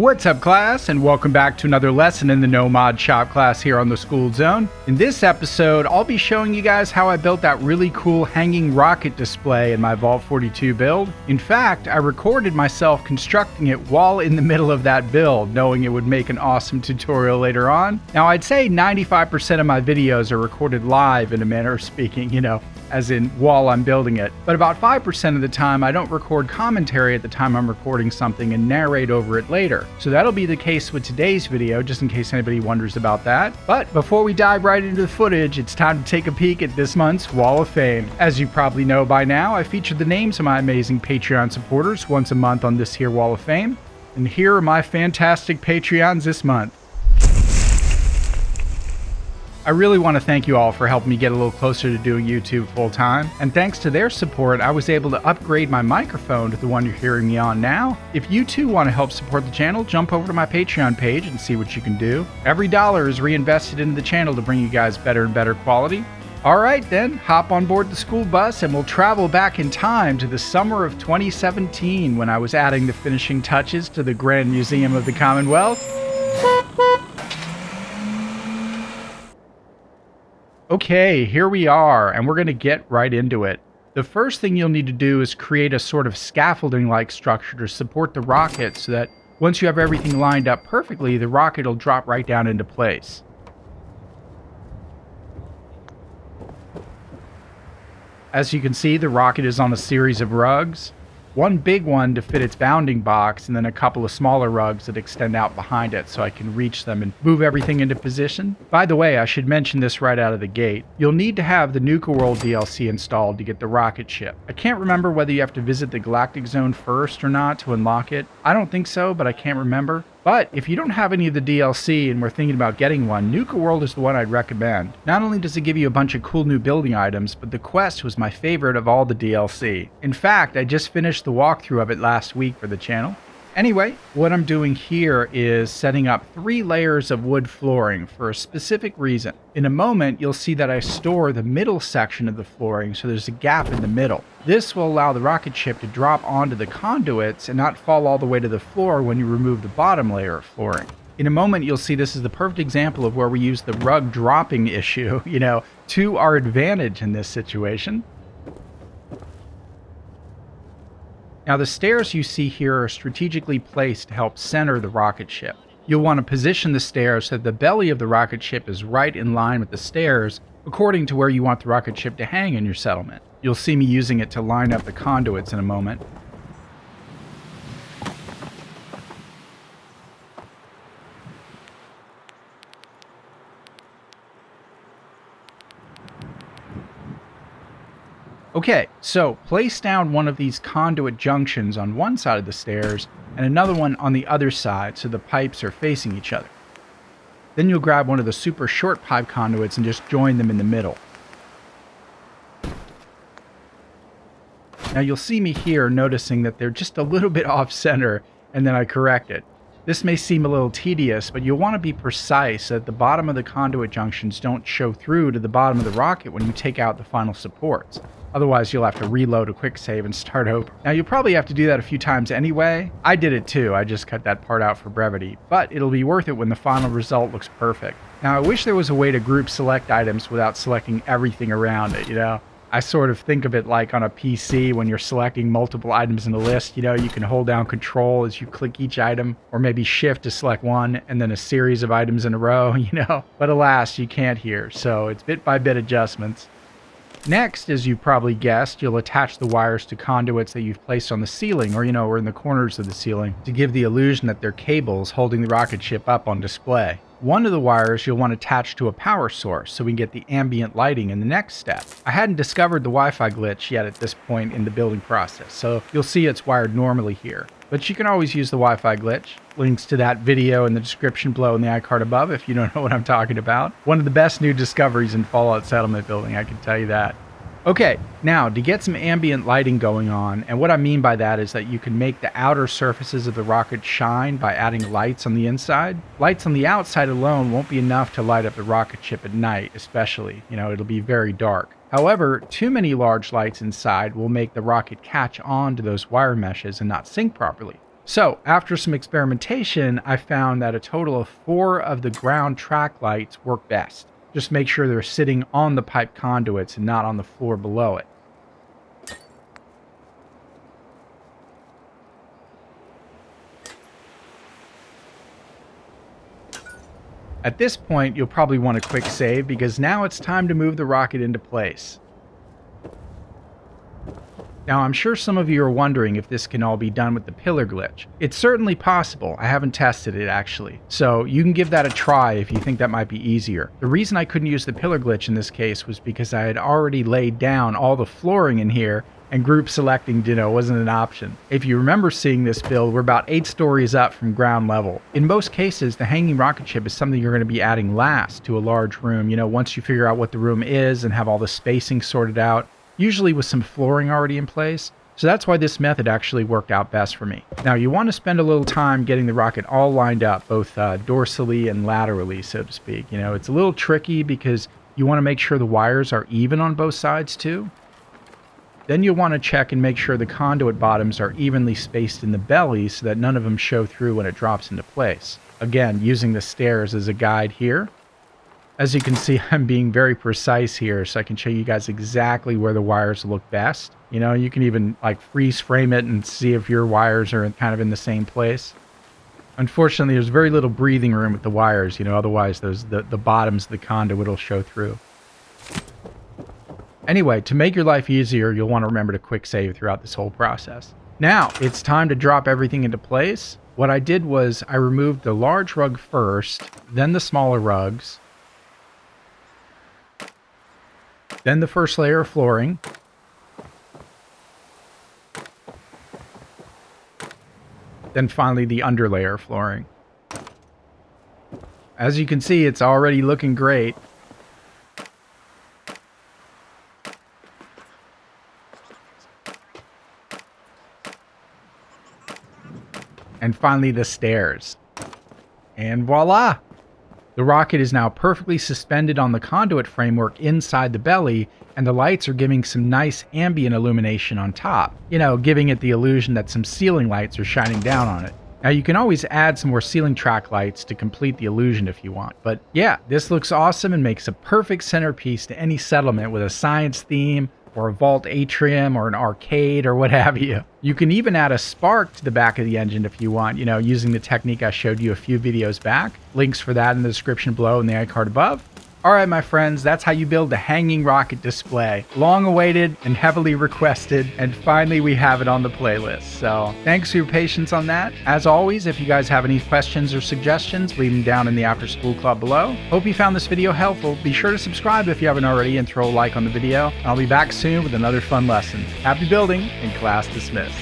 What's up, class, and welcome back to another lesson in the No Mod Shop class here on the Skooled Zone. In this episode, I'll be showing you guys how I built that really cool hanging rocket display in my Vault 42 build. In fact, I recorded myself constructing it while in the middle of that build, knowing it would make an awesome tutorial later on. Now, I'd say 95% of my videos are recorded live in a manner of speaking, as in while I'm building it. But about 5% of the time, I don't record commentary at the time I'm recording something and narrate over it later. So that'll be the case with today's video, just in case anybody wonders about that. But before we dive right into the footage, it's time to take a peek at this month's Wall of Fame. As you probably know by now, I feature the names of my amazing Patreon supporters once a month on this here Wall of Fame. And here are my fantastic Patreons this month. I really want to thank you all for helping me get a little closer to doing YouTube full time, and thanks to their support, I was able to upgrade my microphone to the one you're hearing me on now. If you too want to help support the channel, jump over to my Patreon page and see what you can do. Every dollar is reinvested into the channel to bring you guys better and better quality. Alright then, hop on board the school bus and we'll travel back in time to the summer of 2017 when I was adding the finishing touches to the Grand Museum of the Commonwealth. Okay, here we are, and we're going to get right into it. The first thing you'll need to do is create a sort of scaffolding-like structure to support the rocket so that once you have everything lined up perfectly, the rocket will drop right down into place. As you can see, the rocket is on a series of rugs. One big one to fit its bounding box, and then a couple of smaller rugs that extend out behind it so I can reach them and move everything into position. By the way, I should mention this right out of the gate. You'll need to have the Rᴇғᴇʀᴇᴅ DLC installed to get the rocket ship. I can't remember whether you have to visit the Galactic Zone first or not to unlock it. I don't think so, but I can't remember. But if you don't have any of the DLC and we're thinking about getting one, Rᴇɣᴇʀᴅ is the one I'd recommend. Not only does it give you a bunch of cool new building items, but the quest was my favorite of all the DLC. In fact, I just finished the walkthrough of it last week for the channel. Anyway, what I'm doing here is setting up 3 layers of wood flooring for a specific reason. In a moment, you'll see that I store the middle section of the flooring so there's a gap in the middle. This will allow the rocket ship to drop onto the conduits and not fall all the way to the floor when you remove the bottom layer of flooring. In a moment, you'll see this is the perfect example of where we use the rug dropping issue, to our advantage in this situation. Now, the stairs you see here are strategically placed to help center the rocket ship. You'll want to position the stairs so that the belly of the rocket ship is right in line with the stairs, according to where you want the rocket ship to hang in your settlement. You'll see me using it to line up the conduits in a moment. Okay, so place down one of these conduit junctions on one side of the stairs and another one on the other side so the pipes are facing each other. Then you'll grab one of the super short pipe conduits and just join them in the middle. Now you'll see me here noticing that they're just a little bit off center, and then I correct it. This may seem a little tedious, but you'll want to be precise so that the bottom of the conduit junctions don't show through to the bottom of the rocket when you take out the final supports. Otherwise, you'll have to reload a quick save and start over. Now, you'll probably have to do that a few times anyway. I did it too. I just cut that part out for brevity. But it'll be worth it when the final result looks perfect. Now, I wish there was a way to group select items without selecting everything around it, I sort of think of it like on a PC when you're selecting multiple items in a list. You can hold down Control as you click each item, or maybe Shift to select one, and then a series of items in a row, But alas, you can't here, so it's bit-by-bit adjustments. Next, as you probably guessed, you'll attach the wires to conduits that you've placed on the ceiling or in the corners of the ceiling to give the illusion that they're cables holding the rocket ship up on display. One of the wires you'll want attached to a power source so we can get the ambient lighting in the next step. I hadn't discovered the Wi-Fi glitch yet at this point in the building process, so you'll see it's wired normally here. But you can always use the Wi-Fi glitch. Links to that video in the description below and the iCard above if you don't know what I'm talking about. One of the best new discoveries in Fallout Settlement building, I can tell you that. Okay, now to get some ambient lighting going on, and what I mean by that is that you can make the outer surfaces of the rocket shine by adding lights on the inside. Lights on the outside alone won't be enough to light up the rocket ship at night, especially. It'll be very dark. However, too many large lights inside will make the rocket catch on to those wire meshes and not sync properly. So after some experimentation, I found that a total of 4 of the ground track lights work best. Just make sure they're sitting on the pipe conduits and not on the floor below it. At this point, you'll probably want a quick save because now it's time to move the rocket into place. Now, I'm sure some of you are wondering if this can all be done with the pillar glitch. It's certainly possible. I haven't tested it, actually. So you can give that a try if you think that might be easier. The reason I couldn't use the pillar glitch in this case was because I had already laid down all the flooring in here, and group selecting Ditto wasn't an option. If you remember seeing this build, we're about 8 stories up from ground level. In most cases, the hanging rocket ship is something you're going to be adding last to a large room, once you figure out what the room is and have all the spacing sorted out, usually with some flooring already in place. So that's why this method actually worked out best for me. Now, you want to spend a little time getting the rocket all lined up, both dorsally and laterally, so to speak. It's a little tricky because you want to make sure the wires are even on both sides too. Then you'll want to check and make sure the conduit bottoms are evenly spaced in the belly so that none of them show through when it drops into place. Again, using the stairs as a guide here. As you can see, I'm being very precise here so I can show you guys exactly where the wires look best. You can even freeze frame it and see if your wires are kind of in the same place. Unfortunately, there's very little breathing room with the wires, otherwise the bottoms of the conduit will show through. Anyway, to make your life easier, you'll want to remember to quick save throughout this whole process. Now, it's time to drop everything into place. What I did was I removed the large rug first, then the smaller rugs, then the first layer of flooring, then finally the underlayer of flooring. As you can see, it's already looking great. And finally the stairs. And voila! The rocket is now perfectly suspended on the conduit framework inside the belly, and the lights are giving some nice ambient illumination on top. Giving it the illusion that some ceiling lights are shining down on it. Now you can always add some more ceiling track lights to complete the illusion if you want. But yeah, this looks awesome and makes a perfect centerpiece to any settlement with a science theme, or a vault atrium, or an arcade, or what have you. You can even add a spark to the back of the engine if you want, using the technique I showed you a few videos back. Links for that in the description below and the iCard above. Alright my friends, that's how you build the hanging rocket display. Long awaited and heavily requested, and finally we have it on the playlist. So thanks for your patience on that. As always, if you guys have any questions or suggestions, leave them down in the After School Club below. Hope you found this video helpful. Be sure to subscribe if you haven't already and throw a like on the video. I'll be back soon with another fun lesson. Happy building and class dismissed.